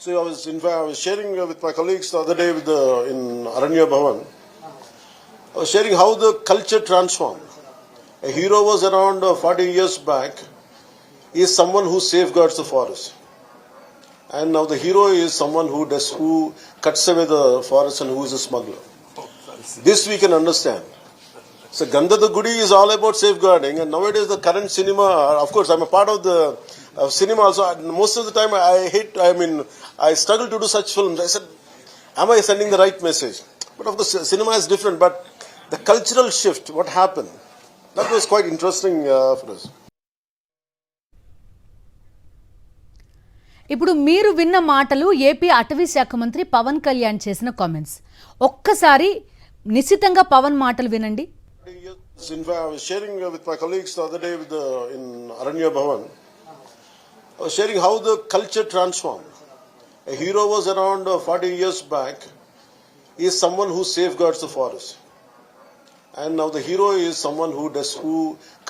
So I was sharing with my colleagues the other day in Aranya Bhavan. I was sharing how the culture transformed. A hero was around 40 years back. He is someone who safeguards the forest. And now the hero is someone who cuts away the forest and who is a smuggler. This we can understand. So Gandha the Gudi is all about safeguarding, and nowadays the current cinema, of course I'm a part of the cinema also. Most of the time I struggle to do such films. I said, am I sending the right message? But of course cinema is different, but the cultural shift, what happened, that was quite interesting for us. ఇప్పుడు మీరు విన్న మాటలు AP అటవీ శాఖ మంత్రి పవన్ కళ్యాణ్ చేసిన comments. ఒక్కసారి నిశితంగా పవన్ మాటలు వినండి. I was sharing with my colleagues the other day in Aranya Bhavan. I was sharing how the culture transformed. A hero was around 40 years back. He is someone who safeguards the forest. And now the hero is someone who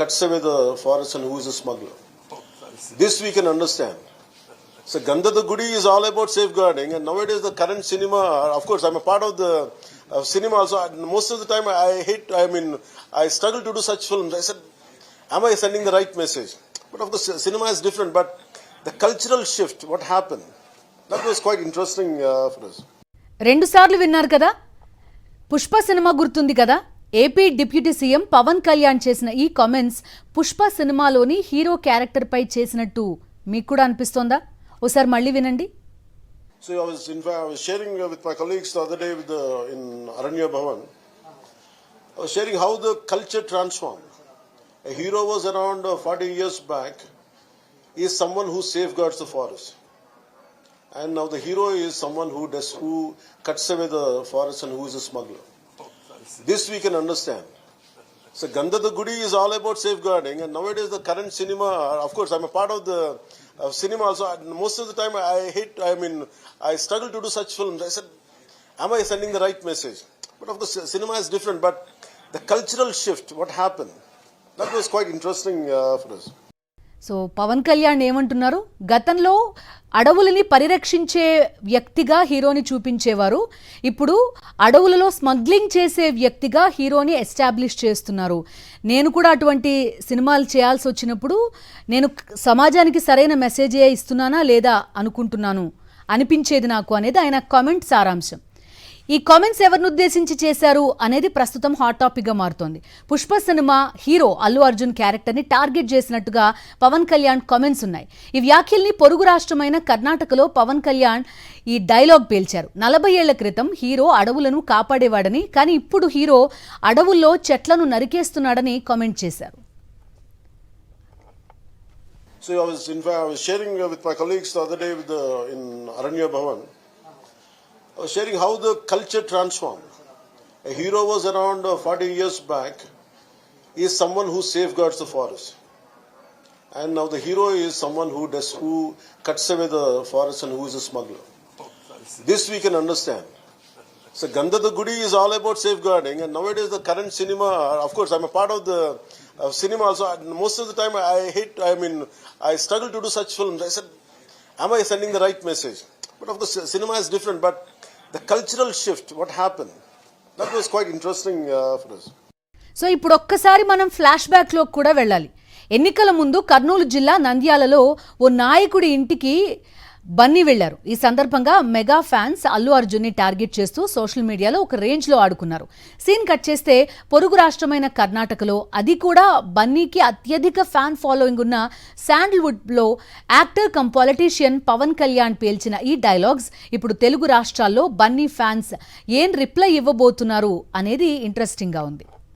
cuts away the forest and who is a smuggler. This we can understand. So Gandha the Gudi is all about safeguarding, and nowadays the current cinema, of course I'm a part of the cinema also. Most of the time I struggle to do such films. I said, am I sending the right message? But of course cinema is different, but the cultural shift, what happened, that was quite interesting for us. రెండు సార్లు విన్నారు కదా. Pushpa cinema గుర్తుంది కదా. AP deputy CM Pawan Kalyan చేసిన ఈ comments Pushpa సినిమాలోని hero character పై చేసినట్టు మీకు కూడా అనిపిస్తోందా? ఓసారి మళ్ళీ వినండి. So I was sharing with my colleagues the other day in Aranya Bhavan. I was sharing how the culture transformed. A hero was around 40 years back. He is someone who safeguards the forest. And now the hero is someone who cuts away the forest and who is a smuggler. This we can understand. So Gandha the Gudi is all about safeguarding, and nowadays the current cinema, of course I'm a part of the cinema also. Most of the time I struggle to do such films. I said, am I sending the right message? But of course cinema is different, but the cultural shift, what happened, that was quite interesting for us. So Pawan Kalyan ఏమంటున్నారు? గతంలో అడవులని పరిరక్షించే వ్యక్తిగా హీరోని చూపించేవారు, ఇప్పుడు అడవులలో smuggling చేసే వ్యక్తిగా హీరోని ఎస్టాబ్లిష్ చేస్తున్నారు. నేను కూడా అటువంటి సినిమాలు చేయాల్సి వచ్చినప్పుడు నేను సమాజానికి సరైన మెసేజే ఇస్తున్నానా లేదా అనుకుంటున్నాను అనిపించేది నాకు అనేది ఆయన కామెంట్ సారాంశం. ఈ కామెంట్స్ ఎవరిని ఉద్దేశించి చేశారు అనేది ప్రస్తుతం హాట్ టాపిక్గా మారుతోంది. పుష్ప సినిమా హీరో అల్లు అర్జున్ క్యారెక్టర్ని టార్గెట్ చేసినట్టుగా పవన్ కళ్యాణ్ కామెంట్స్ ఉన్నాయి. ఈ వ్యాఖ్యల్ని పొరుగు రాష్ట్రమైన కర్ణాటకలో పవన్ కళ్యాణ్ ఈ డైలాగ్ పేల్చారు. 40 ఏళ్ల క్రితం హీరో అడవులను కాపాడేవాడని, కానీ ఇప్పుడు హీరో అడవుల్లో చెట్లను నరికేస్తున్నాడని కామెంట్ చేశారు. So I was sharing with my colleagues the other day in Aranya Bhavan. I was sharing how the culture transformed. A hero was around 40 years back. He is someone who safeguards the forest. And now the hero is someone who cuts away the forest and who is a smuggler. This we can understand. So Gandha the Gudi is all about safeguarding, and nowadays the current cinema, of course I'm a part of the cinema also. Most of the time I struggle to do such films. I said, am I sending the right message? But of course cinema is different, but the cultural shift, what happened, that was quite interesting for us. So ఇప్పుడు ఒక్కసారి మనం flash బ్యాక్లో కూడా వెళ్ళాలి. ఎన్నికల ముందు కర్నూలు జిల్లా నంద్యాలలో ఓ నాయకుడి ఇంటికి బన్నీ వెళ్లారు. ఈ సందర్భంగా మెగా ఫ్యాన్స్ అల్లు అర్జున్ని టార్గెట్ చేస్తూ సోషల్ మీడియాలో ఒక రేంజ్లో ఆడుకున్నారు. సీన్ కట్ చేస్తే పొరుగు రాష్ట్రమైన కర్ణాటకలో, అది కూడా బన్నీకి అత్యధిక ఫ్యాన్ ఫాలోయింగ్ ఉన్న శాండల్వుడ్లో actor cum politician Pawan Kalyan పేల్చిన ఈ డైలాగ్స్ ఇప్పుడు తెలుగు రాష్ట్రాల్లో బన్నీ ఫ్యాన్స్ ఏం రిప్లై ఇవ్వబోతున్నారు అనేది ఇంట్రెస్టింగ్గా ఉంది.